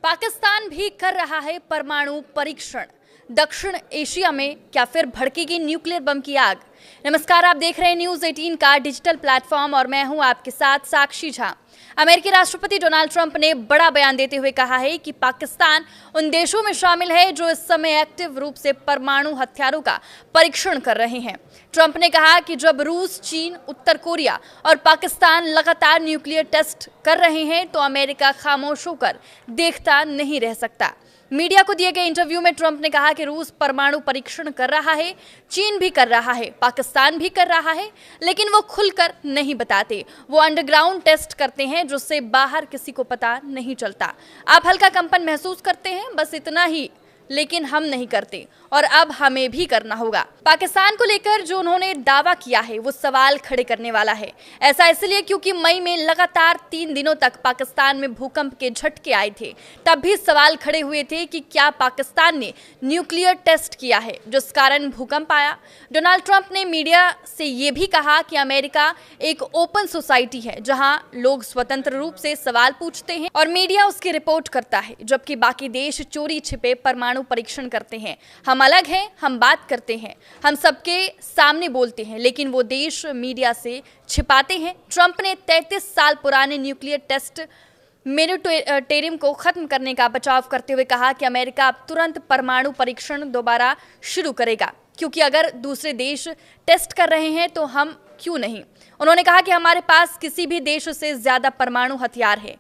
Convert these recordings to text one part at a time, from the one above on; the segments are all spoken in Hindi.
पाकिस्तान भी कर रहा है परमाणु परीक्षण। दक्षिण एशिया में क्या फिर भड़केगी न्यूक्लियर बम की आग। नमस्कार, आप देख रहे हैं न्यूज़ 18 का डिजिटल प्लेटफॉर्म और मैं हूं आपके साथ साक्षी झा। अमेरिकी राष्ट्रपति डोनाल्ड ट्रंप ने बड़ा बयान देते हुए कहा है कि पाकिस्तान उन देशों में शामिल है जो इस समय एक्टिव रूप से परमाणु हथियारों का परीक्षण कर रहे हैं। ट्रंप ने कहा कि जब रूस, चीन, उत्तर कोरिया और पाकिस्तान लगातार न्यूक्लियर टेस्ट कर रहे हैं तो अमेरिका खामोश होकर देखता नहीं रह सकता। मीडिया को दिए गए इंटरव्यू में ट्रंप ने कहा कि रूस परमाणु परीक्षण कर रहा है, चीन भी कर रहा है, पाकिस्तान भी कर रहा है, लेकिन वो खुलकर नहीं बताते। वो अंडरग्राउंड टेस्ट करते हैं जिससे बाहर किसी को पता नहीं चलता। आप हल्का कंपन महसूस करते हैं, बस इतना ही, लेकिन हम नहीं करते और अब हमें भी करना होगा। पाकिस्तान को लेकर जो उन्होंने दावा किया है वो सवाल खड़े करने वाला है। ऐसा इसलिए क्योंकि मई में लगातार 3 दिनों तक पाकिस्तान में भूकंप के झटके आए थे। तब भी सवाल खड़े हुए थे कि क्या पाकिस्तान ने न्यूक्लियर टेस्ट किया है जिस कारण भूकंप आया। डोनाल्ड ट्रंप ने मीडिया से ये भी कहा कि अमेरिका एक ओपन सोसाइटी है जहां लोग स्वतंत्र रूप से सवाल पूछते हैं और मीडिया उसकी रिपोर्ट करता है, जबकि बाकी देश चोरी छिपे परमाणु परीक्षण करते हैं। हम अलग हैं, हम बात करते हैं, हम सबके सामने बोलते हैं, लेकिन वो देश मीडिया से छिपाते हैं। ट्रंप ने 33 साल पुराने न्यूक्लियर टेस्ट मोरेटोरियम को खत्म करने का बचाव करते हुए कहा कि अमेरिका अब तुरंत परमाणु परीक्षण दोबारा शुरू करेगा, क्योंकि अगर दूसरे देश टेस्ट कर रहे हैं तो हम क्यों नहीं। उन्होंने कहा कि हमारे पास किसी भी देश से ज्यादा परमाणु हथियार है।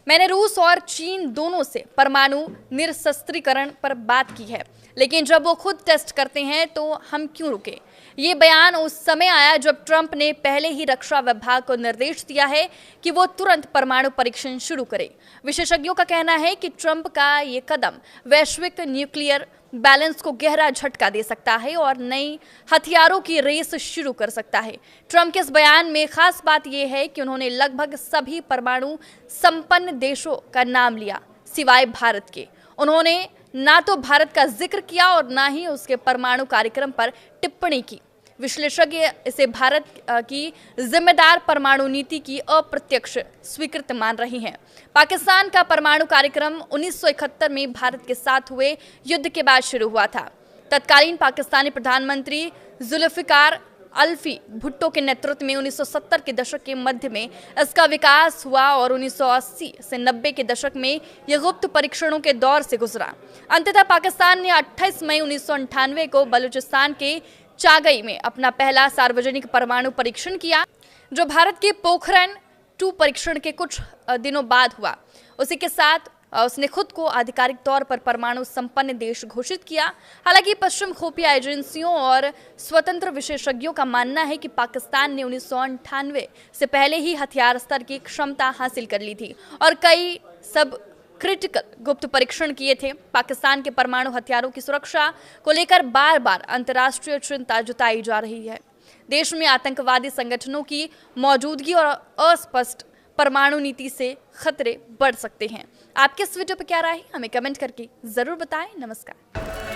मैंने रूस और चीन दोनों से परमाणु निरस्त्रीकरण पर बात की है, लेकिन जब वो खुद टेस्ट करते हैं तो हम क्यों रुके। ये बयान उस समय आया जब ट्रंप ने पहले ही रक्षा विभाग को निर्देश दिया है कि वो तुरंत परमाणु परीक्षण शुरू करे। विशेषज्ञों का कहना है कि ट्रंप का ये कदम वैश्विक न्यूक्लियर बैलेंस को गहरा झटका दे सकता है और नई हथियारों की रेस शुरू कर सकता है। ट्रंप के इस बयान में खास बात यह है कि उन्होंने लगभग सभी परमाणु संपन्न देशों का नाम लिया सिवाय भारत के। उन्होंने ना तो भारत का जिक्र किया और ना ही उसके परमाणु कार्यक्रम पर टिप्पणी की। विश्लेषज्ञ इसे भारत की जिम्मेदार परमाणु नीति की अप्रत्यक्ष स्वीकृति मान रही हैं। पाकिस्तान का परमाणु कार्यक्रम 1971 में भारत के साथ हुए युद्ध के बाद शुरू हुआ था। तत्कालीन पाकिस्तानी प्रधानमंत्री जुल्फिकार अल्फी भुट्टो के नेतृत्व में 1970 के दशक के मध्य में इसका विकास हुआ और 1980 से 90 के दशक में यह गुप्त परीक्षणों के दौर से गुजरा। अंततः पाकिस्तान ने 28 मई 1998 को बलूचिस्तान के चागई में अपना पहला सार्वजनिक परमाणु परीक्षण किया, जो भारत के पोखरण 2 परीक्षण के कुछ दिनों बाद हुआ। उसी के साथ उसने खुद को आधिकारिक तौर पर परमाणु संपन्न देश घोषित किया। हालांकि पश्चिम खुफिया एजेंसियों और स्वतंत्र विशेषज्ञों का मानना है कि पाकिस्तान ने 1998 से पहले ही हथियार स्तर की क्षमता हासिल कर ली थी और कई सब क्रिटिकल गुप्त परीक्षण किए थे। पाकिस्तान के परमाणु हथियारों की सुरक्षा को लेकर बार बार अंतर्राष्ट्रीय चिंता जताई जा रही है। देश में आतंकवादी संगठनों की मौजूदगी और अस्पष्ट परमाणु नीति से खतरे बढ़ सकते हैं। आपके इस वीडियो पर क्या राय है, हमें कमेंट करके जरूर बताएं। नमस्कार।